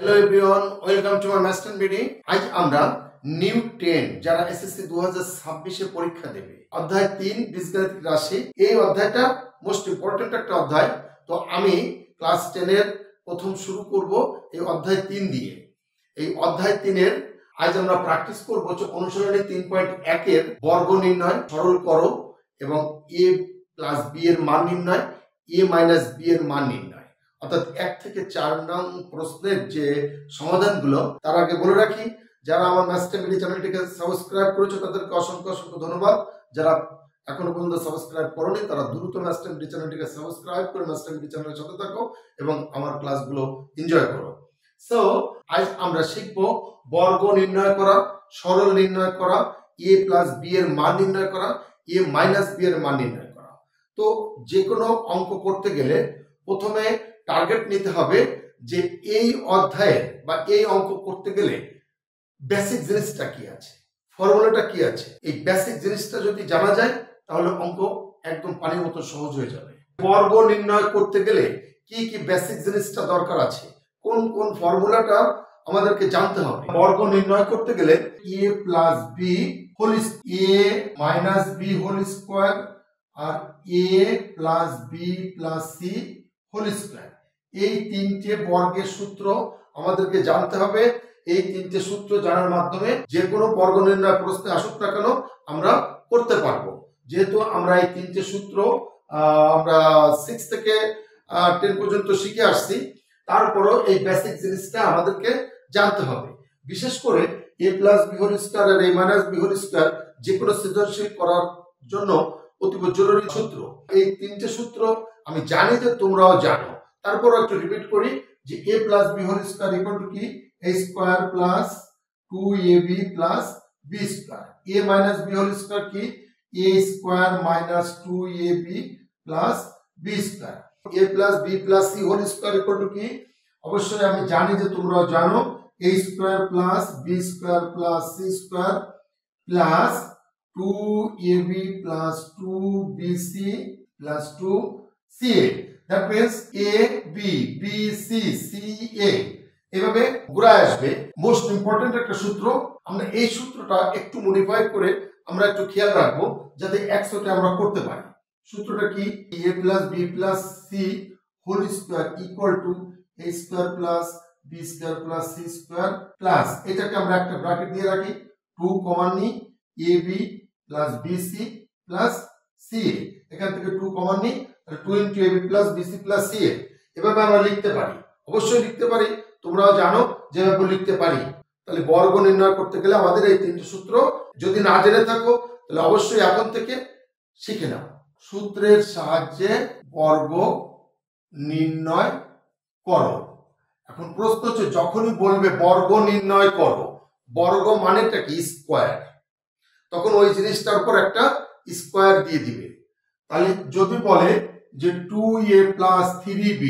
Hello everyone, welcome to my master meeting. আজ আমরা new 10 যারা এসএসসি 2026 এ পরীক্ষা দেবে, অধ্যায় 3 বীজগাণিতিক রাশি। এই অধ্যায়টা মোস্ট ইম্পর্টেন্ট একটা অধ্যায়। তো আমি ক্লাস 10 এর প্রথম শুরু করব এই অধ্যায় 3 দিয়ে। এই অধ্যায় 3 এর আজ আমরা প্র্যাকটিস করব যে অনুশীলনী 3.1 এর বর্গ নির্ণয়, সরল করো এবং a প্লাস b এর মান নির্ণয়, a মাইনাস b এর মান নির্ণয়। অর্থাৎ 1 থেকে 4 নং প্রশ্নের যে সমাধানগুলো, তার আগে বলে রাখি যারা আমার মাস্টার মিডিয়া চ্যানেলটিকে সাবস্ক্রাইব করেছো তাদেরকে অসংখ্য অসংখ্য ধন্যবাদ। যারা এখনো পর্যন্ত সাবস্ক্রাইব করোনি তারা দ্রুত মাস্টার মিডিয়া চ্যানেলটিকে সাবস্ক্রাইব করে মাস্টার মিডিয়া চ্যানেলের সাথে থাকো এবং আমার ক্লাসগুলো এনজয় করো। সো আজ আমরা শিখবো বর্গ নির্ণয় করা, সরল নির্ণয় করা, a প্লাস b এর মান নির্ণয় করা, a মাইনাস b এর মান নির্ণয় করা। তো যে কোনো অঙ্ক করতে গেলে প্রথমে টার্গেট নিতে হবে যে এই অধ্যায়ে বা এই অঙ্ক করতে গেলে বেসিক জিনিসটা কি আছে, ফর্মুলাটা কি আছে। এই বেসিক জিনিসটা যদি জানা যায় তাহলে অঙ্ক একদম পানির মতো সহজ হয়ে যাবে। বর্গ নির্ণয় করতে গেলে কি কি বেসিক জিনিসটা দরকার আছে, কোন কোন ফর্মুলাটা আমাদেরকে জানতে হবে। বর্গ নির্ণয় করতে গেলে a plus b whole a minus b whole square আর a plus b plus c whole square, এই তিনটে বর্গের সূত্র আমাদেরকে জানতে হবে। এই তিনটে সূত্র জানার মাধ্যমে যে কোনো বর্গ নির্ণয় প্রশ্নে আসুক না কেন আমরা করতে পারবো। যেহেতু আমরা এই তিনটে সূত্র আমরা 6 থেকে 10 পর্যন্ত শিখে আসছি, তারপরও এই বেসিক জিনিসটা আমাদেরকে জানতে হবে। বিশেষ করে a plus b whole square আর a minus b whole square যে কোনো সৃজনশীল করার জন্য অতীব জরুরি সূত্র। এই তিনটে সূত্র আমি জানি যে তোমরাও জানো, তারপরও একটু রিপিট করি যে a plus b whole square equal to কি a square plus 2ab plus b square, a minus b whole square কি a square minus 2ab plus b square, a plus b plus c whole square equal to কি অবশ্যই আমি জানি যে তোমরাও জানো a square plus b square plus c square plus 2ab plus 2bc plus 2ca। that means a b b c c a এভাবে ঘুরে আসবে। মোস্ট ইম্পর্টেন্ট একটা সূত্র। আমরা এই সূত্রটা একটু মডিফাই করে আমরা একটু খেয়াল রাখবো যাতে একসাথে আমরা করতে পারি। সূত্রটা কি a plus b plus c whole square equal to a square plus b square plus c square plus, এটাকে আমরা একটা ব্র্যাকেট দিয়ে রাখি, 2 কমন নিই ab plus bc plus ca, এখান থেকে 2 কমন নিই তাহলে 2 into ab plus bc plus ca। এভাবে আমরা লিখতে পারি, অবশ্যই লিখতে পারি, তোমরাও জানো যেভাবে লিখতে পারি। তাহলে বর্গ নির্ণয় করতে গেলে আমাদের এই তিনটি সূত্র যদি না জেনে থাকো তাহলে অবশ্যই এখন থেকে শিখে নাও। সূত্রের সাহায্যে বর্গ নির্ণয় করো। এখন প্রশ্ন হচ্ছে যখনই বলবে বর্গ নির্ণয় করো, বর্গ মানেটা কি স্কয়ার, তখন ওই জিনিসটার উপর একটা স্কয়ার দিয়ে দিবে। তাহলে যদি বলে যে 2a প্লাস 3b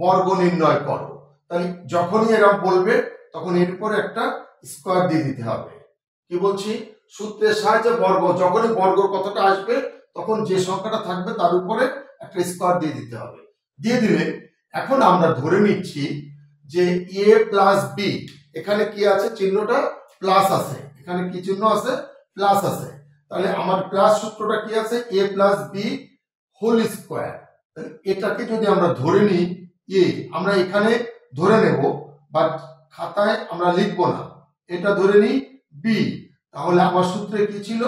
বর্গ নির্ণয় করো, তাহলে যখনই এরা বলবে তখন এর উপর একটা স্কয়ার দিয়ে দিতে হবে। কি বলছি, সূত্রের সাহায্যে বর্গ, যখনই বর্গর কথাটা আসবে তখন যে সংখ্যাটা থাকবে তার উপরে একটা স্কয়ার দিয়ে দিতে হবে। দিয়ে দিলে এখন আমরা ধরে নিচ্ছি যে a প্লাস b, এখানে কি আছে চিহ্নটা প্লাস আছে, এখানে কি চিহ্ন আছে প্লাস আছে, তাহলে আমার প্লাস সূত্রটা কি আছে a plus b whole square. এটাকে যদি আমরা ধরে নিই a, আমরা এখানে ধরে নেব বাট খাতায় আমরা লিখবো না, এটা ধরে নিই b, তাহলে আমার সূত্রে কি ছিল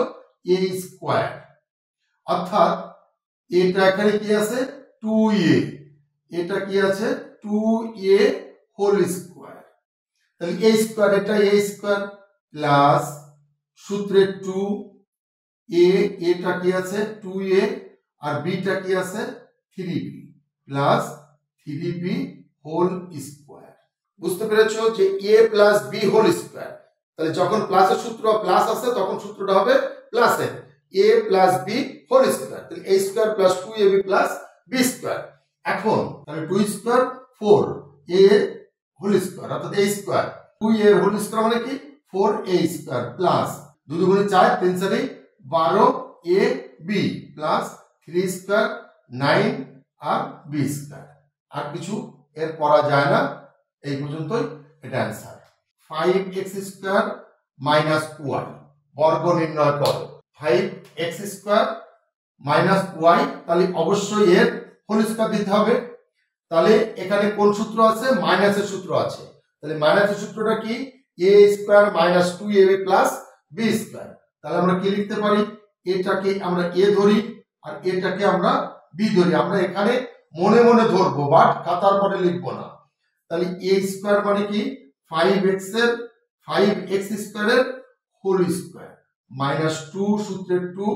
a স্কয়ার, অর্থাৎ এটা এখানে কি আছে 2a, এটা কি আছে 2a হোল স্কয়ার, তাহলে a স্কয়ার এটা a স্কয়ার প্লাস সূত্রে 2a, এটা কি আছে 2a আর b টা কি আছে 3b plus 3b whole square. বুঝতে পেরেছো যে a plus b whole square, তাহলে যখন প্লাসের সূত্র প্লাস আছে তখন সূত্রটা হবে প্লাসের a plus b whole square, তাহলে a square plus 2ab plus b square. এখন তাহলে 2 স্কয়ার 4a হোল স্কয়ার অর্থাৎ a square, 2a whole square মানে কি 4a স্কয়ার প্লাস 2 দুগুণে 4 3 4 12ab প্লাস 3 স্কয়ার 9 আর b স্কয়ার। আর কিছু এর করা যায় না, এই পর্যন্তই। এটা এটা answer. 5x square minus Y বর্গ নির্ণয় করো। 5x স্কোয়ার মাইনাস ওয়াই, তাহলে অবশ্যই এর হোল স্কোয়ার দিতে হবে। তাহলে এখানে কোন সূত্র আছে? মাইনাসের সূত্র আছে। তাহলে মাইনাসের সূত্রটা কি? a square minus 2ab plus b square. তাহলে আমরা কি লিখতে পারি? এটাকে আমরা a ধরি আর এটাকে আমরা b ধরি। আমরা এখানে মনে মনে ধরবো, বাট খাতার পরে লিখবো না। তাহলে a স্কোয়ার মানে কি? 5x স্কোয়ারের হোল স্কোয়ার মাইনাস 2 সূত্রের 2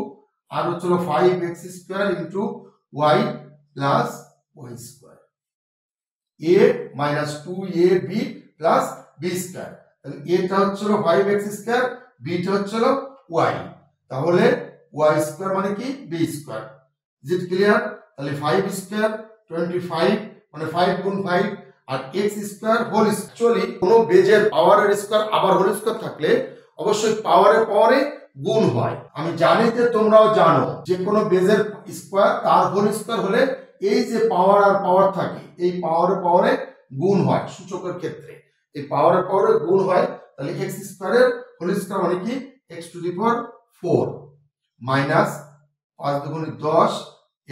আর হচ্ছিল 5x square into y plus y square, a minus 2ab plus b square. তাহলে এটা হচ্ছিল 5x স্কোয়ার, bটা হচ্ছিল y। তাহলে y স্কোয়ার মানে কি? b square. Is it clear? তাহলে 5 স্কোয়ার 25 মানে 5 গুণ 5 আর x স্কোয়ার হোল। অ্যাকচুয়ালি কোনো বেজের পাওয়ারের স্কোয়ার আবার হোল স্কোয়ার থাকলে অবশ্যই পাওয়ারের পাওয়ারে গুণ হয়। আমি জানি যে তোমরাও জানো যে কোনো বেজের স্কোয়ার তার হোল স্কোয়ার হলে এই যে পাওয়ার আর পাওয়ার থাকে, এই পাওয়ারের পাওয়ারে গুণ হয়। সূচকের ক্ষেত্রে এই পাওয়ারের পাওয়ারে গুণ হয়। তাহলে x স্কোয়ারের হোল স্কোয়ার মানে কি? x to the power 4 minus 5 দুগুণে 10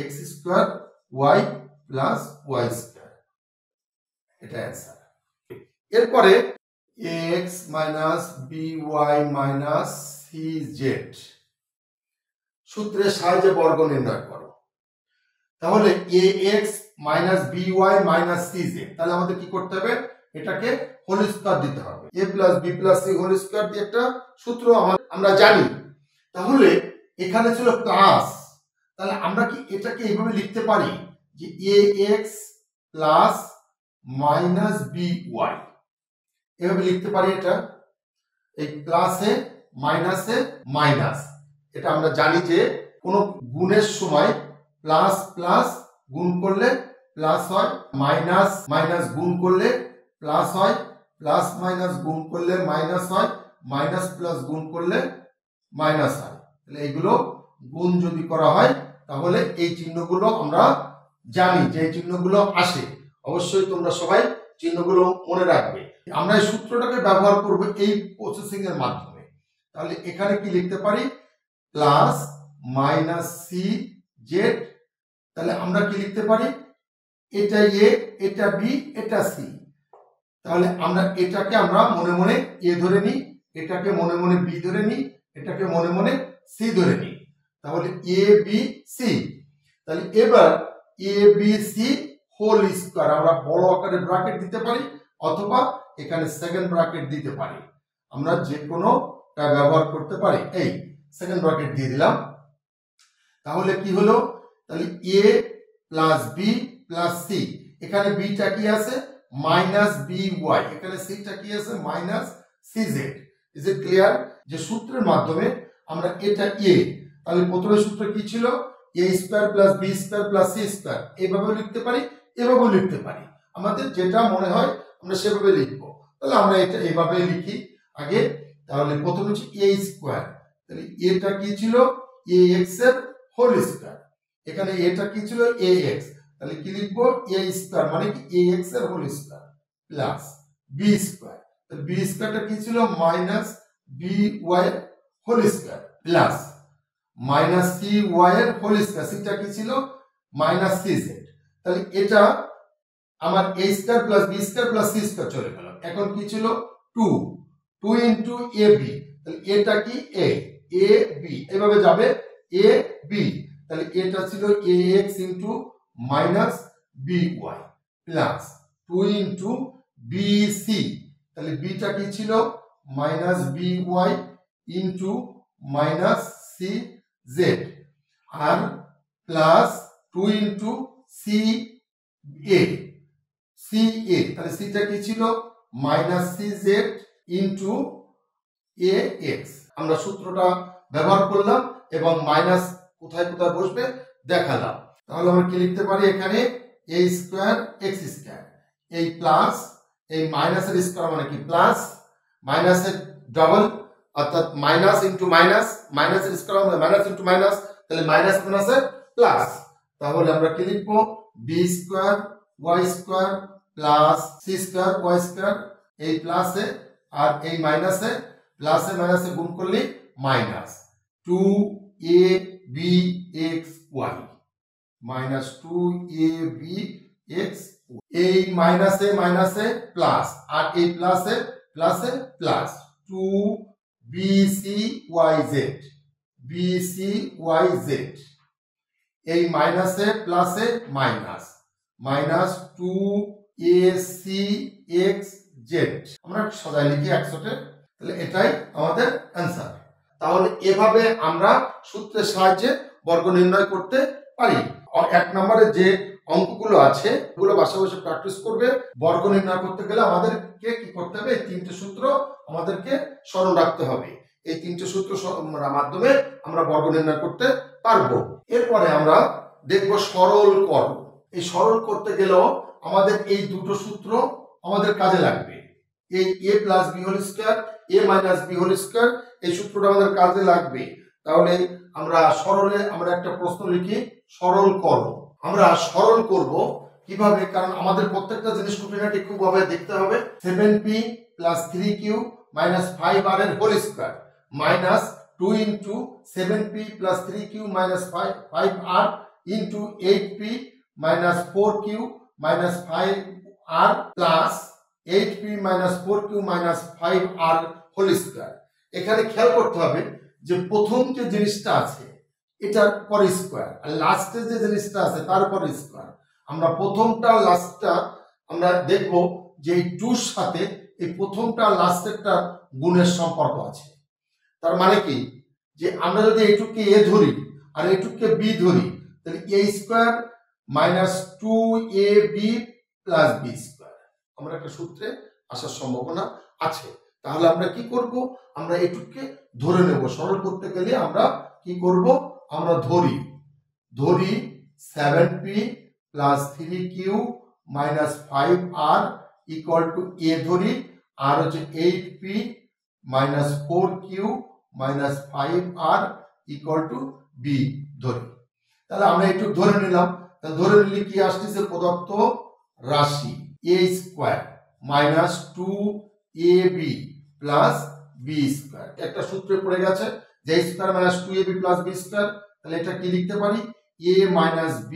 x square y plus y square. এটা অ্যান্সার। এরপরে ax minus by minus cz সূত্রের সাহায্যে বর্গ নির্ণয় করো। তাহলে ax minus by minus cz, তাহলে আমাদের কি করতে হবে? এটাকে হোল স্কয়ার দিতে হবে। a plus b plus c whole square দিয়ে একটা সূত্র আমরা জানি। তাহলে এখানে ছিল প্লাস, তাহলে আমরা কি এটাকে এইভাবে লিখতে পারি যে ax প্লাস মাইনাস by, এভাবে লিখতে পারি। এটা এই প্লাসে মাইনাসে মাইনাস, এটা আমরা জানি যে কোন গুণের সময় প্লাস প্লাস গুণ করলে প্লাস হয়, মাইনাস মাইনাস গুণ করলে প্লাস হয়, প্লাস মাইনাস গুণ করলে মাইনাস হয়, মাইনাস প্লাস গুণ করলে মাইনাস হয়। তাহলে এগুলো গুণ যদি করা হয় তাহলে এই চিহ্নগুলো আমরা জানি যে এই চিহ্নগুলো আসে। অবশ্যই তোমরা সবাই চিহ্নগুলো মনে রাখবে। আমরা এই সূত্রটাকে ব্যবহার করব এই প্রসেসিং এর মাধ্যমে। তাহলে এখানে কি লিখতে পারি? Plus minus C Z. তাহলে আমরা কি লিখতে পারি? এটা এ, এটা বি, এটা সি। তাহলে আমরা এটাকে আমরা মনে মনে এ ধরে নিই, এটাকে মনে মনে বি ধরে নিই, এটাকে মনে মনে সি ধরে নিই। তাহলে এ বি সি। তাহলে এবার A B C whole square আমরা বড় আকারে ব্র্যাকেট দিতে পারি অথবা এখানে সেকেন্ড ব্র্যাকেট দিতে পারি। আমরা যে কোনোটা ব্যবহার করতে পারি। এই সেকেন্ড ব্র্যাকেট দিয়ে দিলাম। তাহলে কি হলো? তাহলে A plus B plus C, এখানে বিটা কি আছে? মাইনাস বি ওয়াই, এখানে সিটা কি আছে? Minus C Z. Is it clear? যে সূত্রের মাধ্যমে আমরা এটা এ, তাহলে প্রথমে সূত্র কি ছিল? A square plus B square plus C square. এইভাবে লিখতে পারি, এভাবেও লিখতে পারি। আমাদের যেটা মনে হয় আমরা সেভাবে লিখবো। তাহলে আমরা এটা এইভাবে লিখি আগে। তাহলে প্রথমে হচ্ছে এ স্কয়ার, তাহলে এটা কি ছিল? এ এক্স এর হোল স্কয়ার। এখানে এটা কি ছিল? A X. তাহলে কি লিখবো? এ স্কয়ার মানে কি? এ এক্স এর whole square plus B square. তাহলে বি স্কয়ারটা কি ছিল? মাইনাস বি ওয়াই এর whole square plus minus C Y এর হোল স্কয়ার। সিটা কি ছিল? Minus C Z. তাহলে এটা আমার a square plus b square plus c square চলে গেল। এখন কি ছিল? 2 ইনটু ab। তাহলে এটা কি? a b, এভাবে যাবে a b। তাহলে এটা ছিল ax into minus by plus 2 into bc। তাহলে bটা কি ছিল? Minus by into minus cz আর প্লাস 2 ইনটু ca CA। তাহলে সিটা কি ছিল? Minus CZ into AX। আমরা সূত্রটা ব্যবহার করলাম এবং মাইনাস কোথায় কোথায় বসবে দেখালাম। তাহলে আমরা কি লিখতে পারি? এখানে a স্কয়ার x স্কয়ার, এই প্লাস এই মাইনাসের স্কয়ার মানে কি? প্লাস মাইনাসের ডাবল অর্থাৎ মাইনাস ইনটু মাইনাস, মাইনাসের স্কয়ার মানে মাইনাস ইনটু মাইনাস, তাহলে মাইনাস মাইনাসের প্লাস। তাহলে আমরা কি লিখবো? b square y square plus c square y square এই প্লাসে আর এই মাইনাসে, প্লাসে মাইনাসে গুণ করলে minus 2ab xy minus 2ab x, এই মাইনাসে মাইনাসে প্লাস আর এই প্লাসে প্লাসে প্লাস 2bcyz এই মাইনাসে প্লাসে মাইনাস মাইনাস 2acxz। আমরা সবাই লিখি একসাথে, তাহলে এটাই আমাদের অ্যান্সার। তাহলে এভাবে আমরা সূত্রের সাহায্যে বর্গ নির্ণয় করতে পারি। আর 1 নম্বরে যে অঙ্কগুলো আছে ওগুলো বাসা বসে প্র্যাকটিস করবে। বর্গ নির্ণয় করতে গেলে আমাদেরকে কি করতে হবে, এই 3টে সূত্র আমাদেরকে স্মরণ রাখতে হবে। এই 3টে সূত্র মাধ্যমে আমরা বর্গ নির্ণয় করতে পারবো। এরপরে আমরা দেখব সরল করব। এই সরল করতে গেলেও আমাদের এই দুটো সূত্র আমাদের কাজে লাগবে। এই a plus b whole square, a minus b whole square, এই সূত্রটা আমাদের কাজে লাগবে। তাহলে আমরা সরলে আমরা একটা প্রশ্ন লিখি, সরল করো। আমরা সরল করব কিভাবে, কারণ আমাদের প্রত্যেকটা জিনিস খুঁটিনাটি খুব ভাবে দেখতে হবে। 7p plus 3q minus 5r এর whole square minus 2 into 7p plus 3q minus 5r into 8p minus 4q minus 5r plus 8p minus 4q minus 5r whole square. এখানে খেয়াল করতে হবে যে প্রথম যে জিনিসটা আছে এটার পর স্কয়ার, আর লাস্টে যে জিনিসটা আছে তার পর স্কয়ার। আমরা প্রথমটা লাস্টটা আমরা দেখব যে এই 2 এর সাথে এই প্রথমটা লাস্টেরটা গুণের সম্পর্ক আছে। তার মানে কি, যে আমরা যদি এইটুকুকে a ধরি আর এইটুকুকে b ধরি, তাহলে a square minus 2ab plus b square আমরা একটা সূত্রে আসার সম্ভাবনা আছে। তাহলে আমরা কি করব, আমরা এইটুকুকে ধরে নেব। সরল করতে গেলে আমরা কি করব, আমরা ধরি 7p plus 3q minus 5r equal to a ধরি, আর হচ্ছে 8p minus 4q minus 5r equal to b ধরি। তাহলে আমরা একটু ধরে নিলাম। তাহলে ধরে নিলে কি আসছে, প্রদত্ত রাশি a square minus 2ab plus b square একটা সূত্রে পড়ে গেছে, যে square minus 2ab plus b square. তাহলে এটা কি লিখতে পারি, a minus b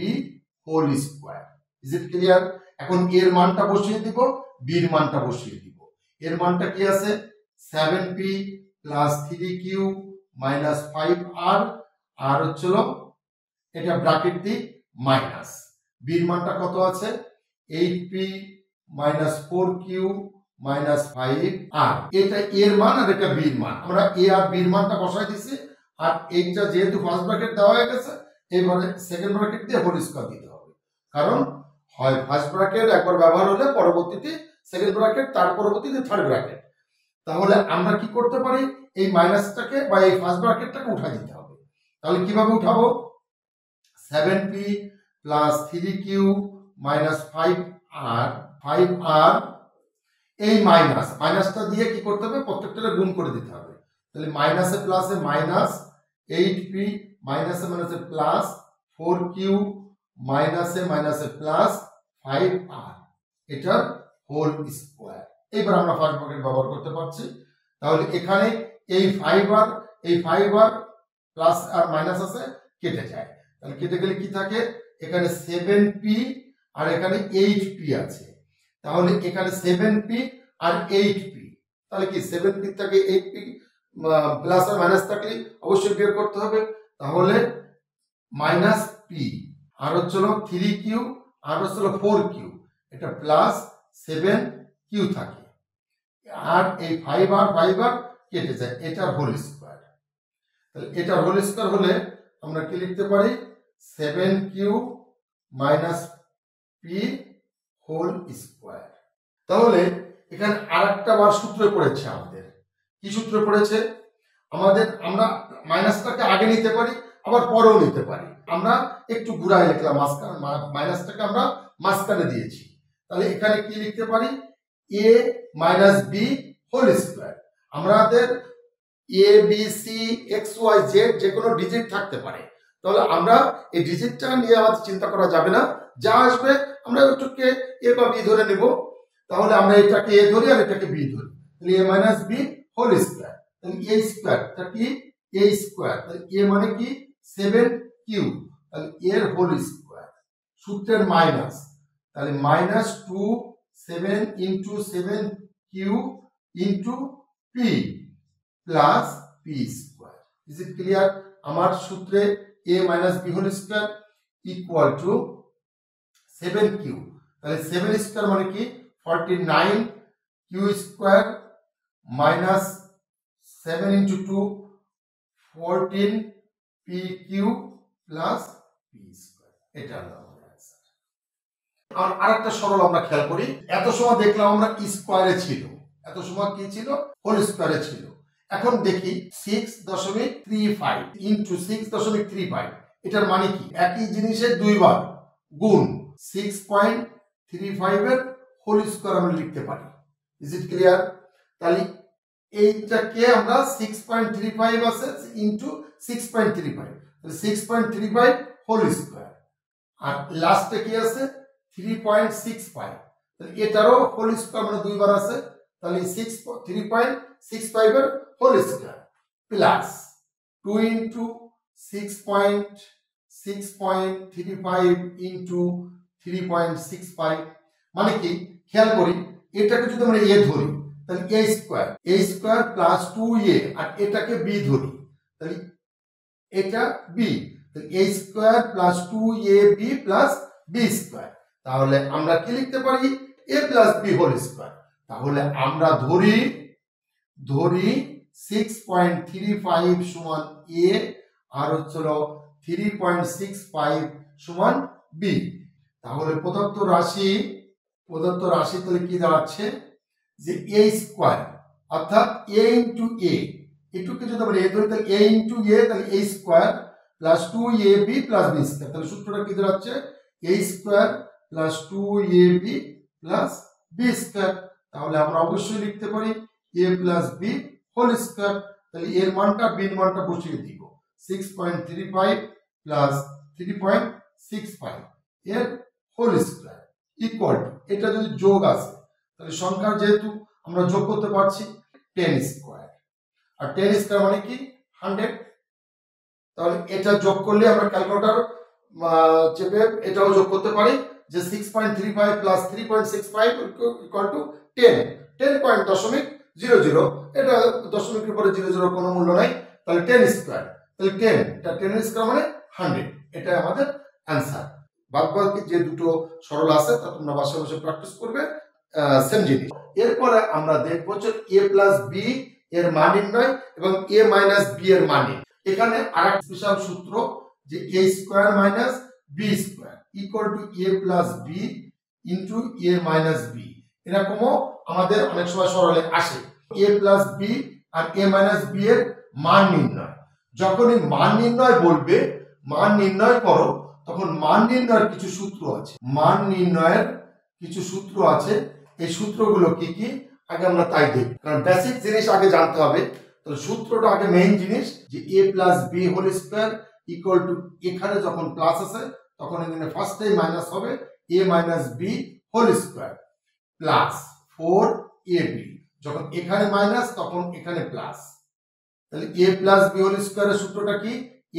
whole square. Is it clear? এখন এর মানটা বসিয়ে দিব, b এর মানটা বসিয়ে দিব। এর মানটা কি আছে, 7p plus 3q minus 5r, আর হচ্ছিল এটা ব্র্যাকেট দি মাইনাস b এর মানটা কত আছে, 8p minus 4q minus 5r। এটা এর মান আর এটা b এর মান। আমরা a আর b এর মানটা বসাই দিছি, আর এইটা যেহেতু ফার্স্ট ব্র্যাকেট দেওয়া হয়ে গেছে এবারে সেকেন্ড ব্র্যাকেট দিয়ে হোল স্কয়ার দিতে হবে। কারণ হয় ফার্স্ট ব্র্যাকেট একবার ব্যবহার হলে পরবর্তীতে সেকেন্ড ব্র্যাকেট, তার পরবর্তীতে থার্ড ব্র্যাকেট। তাহলে আমরা কি করতে পারি, এই মাইনাসটাকে বা এই ফার্স্ট ব্র্যাকেটটাকে উঠাই দিতে হবে। তাহলে কিভাবে উঠাবো, 7p plus 3q minus 5r এই মাইনাসটা দিয়ে কি করতে হবে, প্রত্যেকটা গুণ করে দিতে হবে। তাহলে মাইনাসে প্লাসে মাইনাস 8p মাইনাসে মাইনাসে প্লাস 4q মাইনাসে মাইনাসে প্লাস 5r এটার হোল স্কয়ার। এবার আমরা ফার্স্ট ব্র্যাকেট ব্যবহার করতে পারছি। তাহলে এখানে এই 5r প্লাস আর মাইনাস আছে কেটে যায়। তাহলে কেটে গেলে কি থাকে, এখানে 7p আর এখানে 8p আছে। তাহলে এখানে 7p আর 8p, তাহলে কি 7p থেকে 8p প্লাস আর মাইনাস থাকলে অবশ্যই বিয়োগ করতে হবে। তাহলে মাইনাস p আর হচ্ছিল 3q আর হচ্ছিল 4q, এটা প্লাস 7q থাকে, আর এই 5r কেটে যায়, এটা হোল স্কয়ার। তাহলে এটা হোল স্কয়ার হলে আমরা কি লিখতে পারি, 7q minus p whole square. তাহলে এখানে আরেকটা বার সূত্র পড়েছে আমাদের। কি সূত্র পড়েছে আমাদের, আমরা মাইনাসটাকে আগে নিতে পারি আবার পরেও নিতে পারি। আমরা একটু ঘুরাই লিখলাম, মাইনাসটাকে আমরা মাঝখানে দিয়েছি। তাহলে এখানে কি লিখতে পারি, a minus b whole square. আমাদের a b c x y z যে কোনো ডিজিট থাকতে পারে। তাহলে আমরা এই ডিজিটটা নিয়ে আমাদের চিন্তা করা যাবে না, যা আসবে আমরা ওইটুকুকে a বা b ধরে নেব। তাহলে আমরা এটাকে এ ধরি আর এটাকে বি ধরি, তাহলে এ মাইনাস বি হোল স্কোয়ার, তাহলে এ স্কোয়ার, এটা কি এ স্কোয়ার, তাহলে এ মানে কি 7 কিউ, তাহলে এর হোল স্কোয়ার, সূত্রের মাইনাস, তাহলে minus 7 into 7 Q into P plus P square. Is it clear? আমার সূত্রে A minus B whole square equal to 7 Q, তাহলে 7 স্কোয়ার মানে কি 49 Q square minus 7 into 2 14 P Q plus P square. এটা আমাদের answer. আর আরেকটা সরল আমরা খেয়াল করি, এত সময় দেখলাম আমরা স্কোয়ারে ছিল, এত সময় কি ছিল হোল স্কোয়ারে ছিল। এখন দেখি 6.35 ইন্টু 6.35, এটার মানে কি একই জিনিসের দুইবার গুণ 6.35 এর হোল স্কোয়ার আমরা লিখতে পারি। Is it clear? তাহলে এইটাকে আমরা 6.35 আছে ইন্টু 6.35, তাহলে 6.35 হোল স্কোয়ার, আর লাস্টে কি আছে 3.65, তাহলে এটারও হোল স্কোয়ার মানে দুইবার আছে, তাহলে 3.65 এর whole square plus 2 into 6.35 into 3.65, মানে কি খেয়াল করি এটাকে যদি আমরা এ ধরি তাহলে এ স্কোয়ার প্লাস 2a, আর এটাকে বি ধরি তাহলে এটা বি, তাহলে A square plus 2ab plus B square. তাহলে আমরা কি লিখতে পারি A plus B whole square. তাহলে আমরা ধরি 6.35 সমান এ আর হচ্ছিল 3.65 সমান বি। তাহলে প্রদত্ত রাশি তাহলে কি দাঁড়াচ্ছে যে এ স্কোয়ার অর্থাৎ এ ইন্টু এ, এটুকু যদি আমরা এ ধরি তাহলে এ ইন্টু এ, তাহলে A square plus 2ab plus B square, তাহলে সূত্রটা কি দাঁড়াচ্ছে A square plus 2ab plus B square. তাহলে আমরা অবশ্যই লিখতে পারি A plus B whole square, তাহলে এর মানটা বির মানটা বসিয়ে দিব 6.35 প্লাস 3.65 এর হোল স্কোয়ার ইকুয়াল টু, এটা যদি যোগ আছে তাহলে সংখ্যা যেহেতু আমরা যোগ করতে পারছি 10 স্কোয়ার, আর 10 স্কোয়ার মানে কি 100, তাহলে এটা যোগ করলে আমরা ক্যালকুলেটর চেপে এটাও যোগ করতে পারি যে 6.35 প্লাস 3.65 ইকুয়াল টু 10.00, এটা দশমিকের পরে 00 কোনো মূল্য নাই, তাহলে 10 স্কোয়ার, তাহলে 10 স্কোয়ার মানে 100, এটা আমাদের অ্যান্সার। বাকি যে দুটো সরল আছে তা তোমরা বাসায় বসে প্র্যাকটিস করবে, সেম জিনিস। এরপরে আমরা দেখবো যে এ প্লাস বি এর মান নির্ণয় এবং এ মাইনাস বি এর মান। এখানে আরেকটা স্পেশাল সূত্র যে A square minus B square equal to A plus B into A minus B, এরকমও আমাদের অনেক সময় সরলে আসে। এ প্লাস বি আর এ মাইনাস বি এর মান নির্ণয়, যখনই মান নির্ণয় বলবে মান নির্ণয় করো, তখন মান নির্ণয়ের কিছু সূত্র আছে, এই সূত্রগুলো কি কি আগে আমরা তাই দেখি, কারণ বেসিক জিনিস আগে জানতে হবে। তাহলে সূত্রটা আগে মেইন জিনিস যে A plus B whole square equal to, এখানে যখন প্লাস আছে তখন এখানে ফার্স্টেই মাইনাস হবে A minus B whole square plus 4ab, যখন এখানে মাইনাস তখন এখানে প্লাস, তাহলে এ প্লাস বি হোল স্কোয়ারের সূত্রটা কি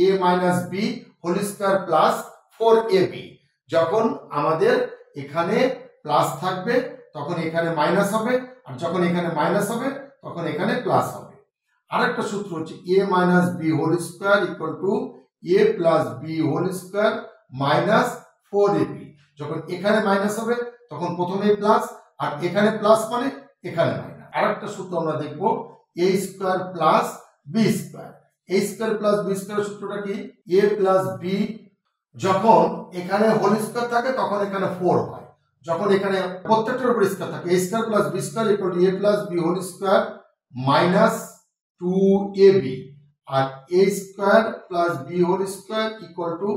A minus B whole square plus 4ab, যখন আমাদের এখানে প্লাস থাকবে তখন এখানে মাইনাস হবে, আর যখন এখানে মাইনাস হবে তখন এখানে প্লাস হবে। আরেকটা সূত্র হচ্ছে A minus B whole square equal to A plus B whole square minus 4ab, যখন এখানে মাইনাস হবে তখন প্রথমে প্লাস, আর এখানে প্লাস মানে এখানে মাইনাস। আরেকটা সূত্র আমরা দেখবো এ স্কোয়ার প্লাস বি স্কোয়ার, এ স্কোয়ার প্লাস বি স্কোয়ার সূত্রটা কি এ প্লাস বি, যখন এখানে হোল স্কোয়ার থাকে তখন এখানে 4 হয়, যখন এখানে প্রত্যেকটার উপর স্কোয়ার থাকে A square plus B square equal to A plus B whole square minus 2ab, আর A square plus B whole square equal to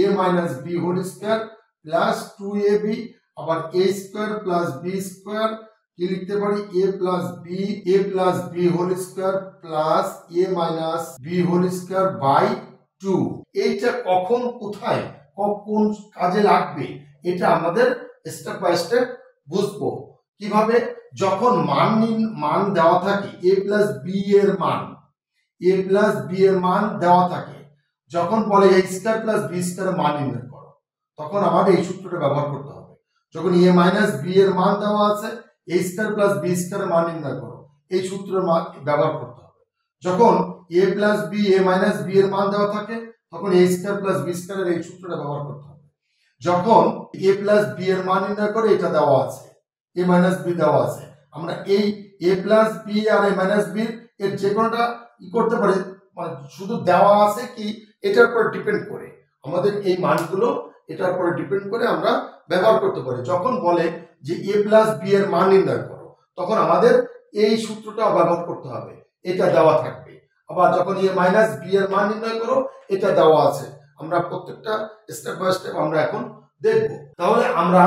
A minus B whole square plus 2ab, আবার A square plus B square কি লিখতে পারি A plus B whole square plus A minus B whole square by 2। এইটা কখন কোথায় কোন কাজে লাগবে এটা আমাদের স্টেপ বাই স্টেপ বুঝবো, কিভাবে? যখন মান দেওয়া থাকে a প্লাস বি এর মান, a প্লাস বি এর মান দেওয়া থাকে, যখন বলে a square plus B square মান নির্ণয় করো, তখন আমাদের এই সূত্রটা ব্যবহার করতে হবে। যখন a মাইনাস বি এর মান দেওয়া আছে, a square plus B square মান নির্ণয় করো, এই সূত্রের মান ব্যবহার করতে হবে। যখন a plus B a minus B এর মান দেওয়া থাকে, তখন a স্কয়ার প্লাস বি স্কয়ারের এই সূত্রটা ব্যবহার করতে হবে। যখন a প্লাস বি এর মান নির্ণয় করে, এটা দেওয়া আছে, a মাইনাস বি দেওয়া আছে, আমরা এই a প্লাস বি আর a মাইনাস বি এর যে কোনোটা করতে পারি, মানে শুধু দেওয়া আছে কি এটার উপর ডিপেন্ড করে, আমাদের এই মানগুলো এটার উপর ডিপেন্ড করে আমরা ব্যবহার করতে পারি। যখন বলে যে a প্লাস বি এর মান নির্ণয় করো, তখন আমাদের এই সূত্রটা ব্যবহার করতে হবে, এটা দেওয়া থাকবে। আবার যখন a মাইনাস বি এর মান নির্ণয় করো, এটা দেওয়া আছে। আমরা প্রত্যেকটা স্টেপ বাই স্টেপ আমরা এখন দেখব। তাহলে আমরা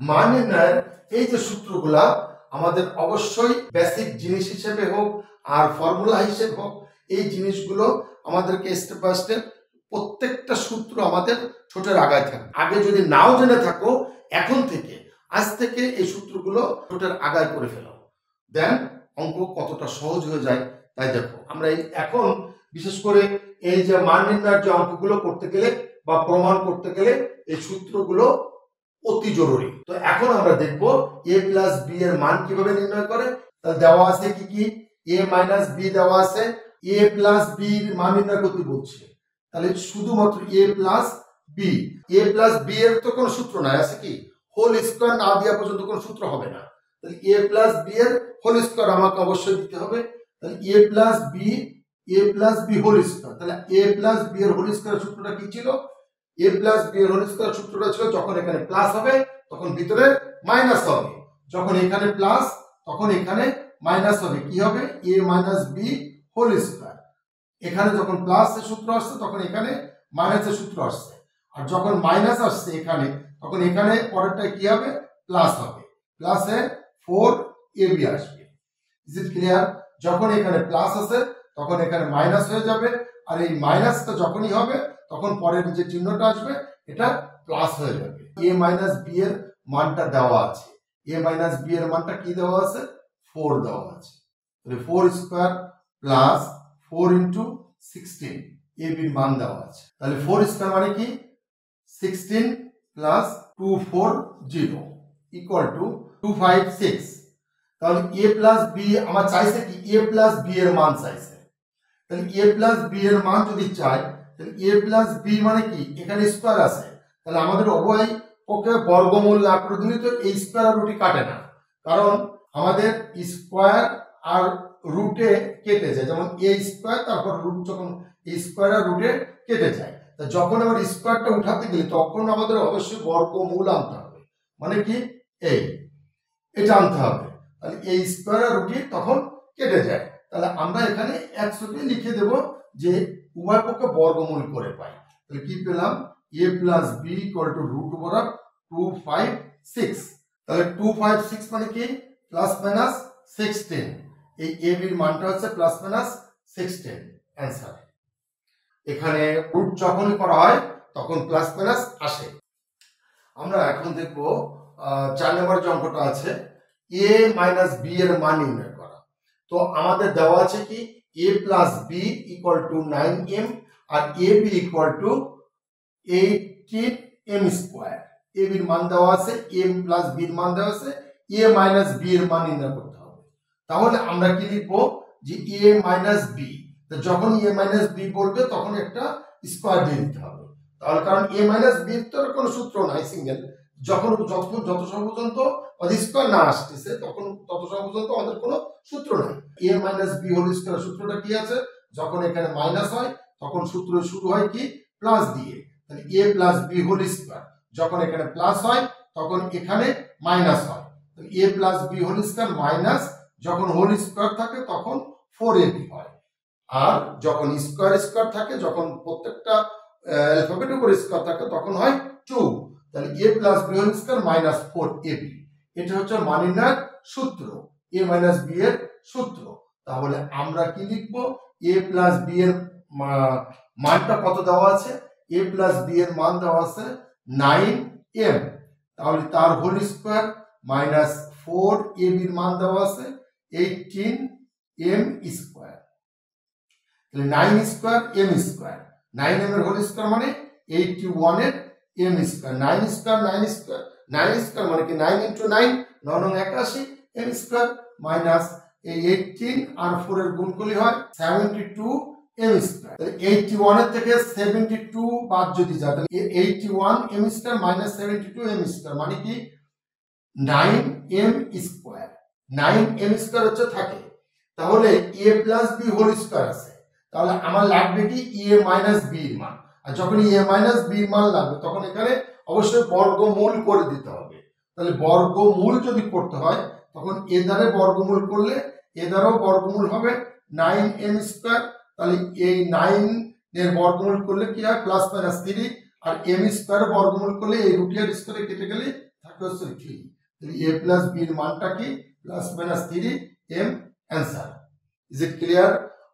মান নির্ণয়ের এই যে সূত্রগুলা, আমাদের অবশ্যই বেসিক জিনিস হিসেবে হোক আর ফর্মুলা হিসেবে হোক, এই জিনিসগুলো আমাদেরকে স্টেপ বাই স্টেপ প্রত্যেকটা সূত্র আমাদের ছোটের আগায় থাকে। আগে যদি নাও জেনে থাকো, এখন থেকে আজ থেকে এই সূত্রগুলো ছোটের আগায় করে ফেলো, দেন অঙ্ক কতটা সহজ হয়ে যায় তাই দেখো। আমরা এখন বিশেষ করে এই যে মান নির্ণয়ের যে অঙ্কগুলো করতে গেলে বা প্রমাণ করতে গেলে এই সূত্রগুলো অতি জরুরি। তো এখন আমরা দেখব a প্লাস বি এর মান কিভাবে নির্ণয় করে। তাহলে দেওয়া আছে কি কি, a মাইনাস বি দেওয়া আছে, a প্লাস বি এর মান নির্ণয় করতে বলছে। তাহলে শুধুমাত্র a plus B, a plus B এর তো কোনো সূত্র নাই, আছে কি হোল স্কয়ার না দেওয়া পর্যন্ত কোনো সূত্র হবে না। তাহলে a প্লাস বি এর হোল স্কয়ার আমাকে অবশ্যই দিতে হবে। তাহলে a plus B whole square, তাহলে a প্লাস বি এর হোল স্কয়ার সূত্রটা কি ছিল? a প্লাস বি এর হোল স্কয়ার সূত্রটা ছিল যখন এখানে প্লাস হবে তখন ভিতরে মাইনাস হবে, যখন এখানে প্লাস তখন এখানে মাইনাস হবে, কি হবে? a minus B whole square. এখানে যখন প্লাস এর সূত্র আসছে তখন এখানে মাইনাসের সূত্র আসছে, আর যখন মাইনাস আসছে এখানে, তখন এখানে পরেরটা কি হবে? প্লাস হবে, প্লাসে 4ab আসবে। Is it clear? যখন এখানে প্লাস আছে তখন এখানে মাইনাস হয়ে যাবে, আর এই মাইনাসটা যখনই হবে তখন পরের যে চিহ্নটা আসবে এটা প্লাস হয়ে যাবে। a মাইনাস বি এর মানটা দেওয়া আছে, a মাইনাস বি এর মানটা কি দেওয়া আছে? 4 দেওয়া আছে। তাহলে 4 স্কয়ার প্লাস 4 ইনটু 16 a এর মান দেওয়া আছে। তাহলে 4 স্কয়ার মানে কি 16 প্লাস 240 ইকুয়াল টু 256। তাহলে a প্লাস বি আমার চাইছে কি, a প্লাস বি এর মান চাইছে। তাহলে a প্লাস বি এর মান যদি চাই, তাহলে a প্লাস বি মানে কি, এখানে স্কয়ার আছে, তাহলে আমাদের উভয় পক্ষে বর্গমূল না করে দিলে তো এই স্কয়ার আর রুটই কাটে না, কারণ আমাদের স্কয়ার আর রুটে কেটে যায়, যেমন a স্কয়ার তারপর রুট, যখন এই স্কয়ার আর রুটে কেটে যায়, তা যখন আবার স্কয়ারটা উঠাতে গেলে তখন আমাদের অবশ্যই বর্গমূল আনতে হবে, মানে কি এটা আনতে হবে। তাহলে এই স্কয়ার আর রুটই তখন কেটে যায়। তাহলে আমরা এখানে 100 লিখে দেব যে উভয় পক্ষে বর্গমূল করে পাই। তাহলে কি পেলাম? a plus B equal to root over 256। তাহলে 256 মানে কি প্লাস মাইনাস 16, এই a এর মানটা হচ্ছে প্লাস মাইনাস 16 অ্যান্সার। এখানে রুট যখনই করা হয় তখন প্লাস মাইনাস আসে। আমরা এখন দেখব 4 নম্বর যে অঙ্কটা আছে, a মাইনাস বি এর মান নির্ণয় করা। তো আমাদের দেওয়া আছে কি a plus B equal to 9m আর a b equal to 18m square. a b এর মান দেওয়া আছে, m প্লাস b এর মান দেওয়া আছে, a মাইনাস b এর মান নির্ণয় করতে হবে। তাহলে আমরা কি লিখব যে a মাইনাস b, তো যখন a মাইনাস b বলবে তখন একটা স্কয়ার দিয়ে দিতে হবে। তাহলে কারণ a মাইনাস b এর তো কোনো সূত্র নাই সিঙ্গেল, যত সময় পর্যন্ত স্কয়ার না আসতেছে তত সময় পর্যন্ত আমাদের কোনো সূত্র নাই। a minus b whole square সূত্রটা কি আছে? যখন এখানে মাইনাস হয় তখন সূত্র শুরু হয় কি প্লাস দিয়ে, তাহলে a plus b whole square, যখন এখানে প্লাস হয় তখন এখানে মাইনাস হয়, তাহলে a plus b whole square minus, যখন হোল স্কয়ার থাকে তখন 4ab হয়, আর যখন স্কয়ার স্কয়ার থাকে, যখন প্রত্যেকটা অ্যালফাবেটের উপর স্কয়ার থাকে তখন হয় 2। তাহলে a plus b whole square minus 4ab, এটা হচ্ছে মান নির্ণয়ের সূত্র, a মাইনাস b এর সূত্র। তাহলে আমরা কি লিখব? a প্লাস b এর মানটা কত দেওয়া আছে? a প্লাস b এর মান দেওয়া আছে 9m, তাহলে তার হোল স্কয়ার মাইনাস 4ab এর মান দেওয়া আছে 18m স্কয়ার, তাহলে 9 স্কয়ার m স্কয়ার, 9m এর হোল স্কয়ার মানে 81 এর m square, 9 square 9 square 9 square মানে কি 9 ইনটু 9 9 নং 81 m স্কয়ার মাইনাস এই 18 আর 4 এর গুণ করলে হয় 72 m স্কয়ার। তাহলে 81 এর থেকে 72 বাদ যদি যায় তাহলে 81 m square minus 72 m square মানে কি 9m স্কয়ার, 9m স্কয়ার হচ্ছে থাকে। তাহলে a plus b whole square আছে, তাহলে আমার লাগবে কি a মাইনাস b এর মান। আর যখন a মাইনাস b এর মান লাগবে তখন এখানে অবশ্যই বর্গমূল করে দিতে হবে। তাহলে বর্গমূল যদি করতে হয় তখন এ দ্বারা বর্গমূল করলে এ দ্বারাও বর্গমূল হবে 9m স্কয়ার, তাহলে এই 9 এর বর্গমূল করলে কি হয় প্লাস মাইনাস 3, আর m স্কয়ার বর্গমূল করলে এই রুট এর স্কয়ারে কেটে গেলে থাকে হচ্ছে 3। তাহলে a প্লাস b এর মানটা কি plus minus 3m answer. Is it clear?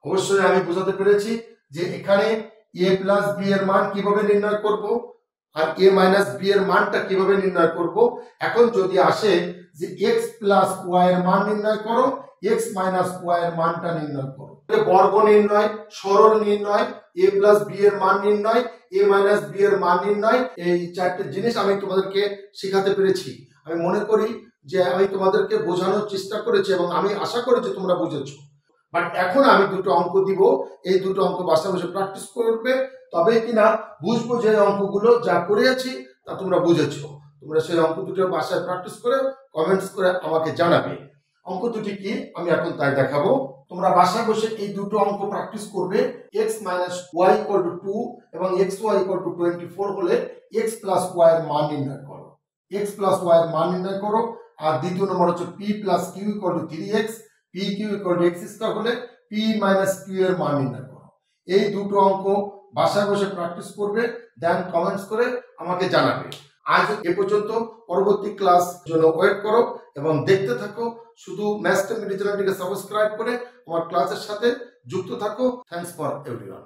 অবশ্যই আমি বোঝাতে পেরেছি যে এখানে a প্লাস b এর মান কিভাবে নির্ণয় করব আর a মাইনাস b এর মানটা কিভাবে নির্ণয় করব। এখন যদি আসে যে x প্লাস y এর মান নির্ণয় করো, x মাইনাস y এর মানটা নির্ণয় করো, বর্গ নির্ণয়, সরল নির্ণয়, a প্লাস b এর মান নির্ণয়, a মাইনাস b এর মান নির্ণয়, এই চারটি জিনিস আমি তোমাদেরকে শেখাতে পেরেছি। আমি মনে করি যে আমি তোমাদেরকে বোঝানোর চেষ্টা করেছি এবং আমি আশা করি যে তোমরা বুঝেছো। বাট এখন আমি দুটো অঙ্ক দিব, এই দুটো অঙ্ক বাসায় বসে প্র্যাকটিস করবে, তবে কিনা বুঝবো যে অঙ্কগুলো যা করেছি তা তোমরা বুঝেছো। তোমরা সেই অঙ্ক দুটো বাসায় প্র্যাকটিস করে কমেন্টস করে আমাকে জানাবে। অঙ্ক দুটি কি আমি এখন তাই দেখাবো। তোমরা বাসায় বসে এই দুটো অঙ্ক প্র্যাকটিস করবে। x minus y equal to 2 এবং xy ইকুয়াল টু 24 হলে x প্লাস y এর মান নির্ণয় করো, x প্লাস y এর মান নির্ণয় করো। আর দ্বিতীয় নম্বর হচ্ছে p plus q equal to 3x, p q equal to x square হলে p মাইনাস q এর মান নির্ণয় করো। এই দুটো অঙ্ক বাসায় বসে প্র্যাকটিস করবে, দেন কমেন্টস করে আমাকে জানাবে। আজ এ পর্যন্ত, পরবর্তী ক্লাস জন্য ওয়েট করো এবং দেখতে থাকো। শুধু ম্যাথস চ্যানেলটিকে সাবস্ক্রাইব করে আমার ক্লাসের সাথে যুক্ত থাকো। Thanks for everyone.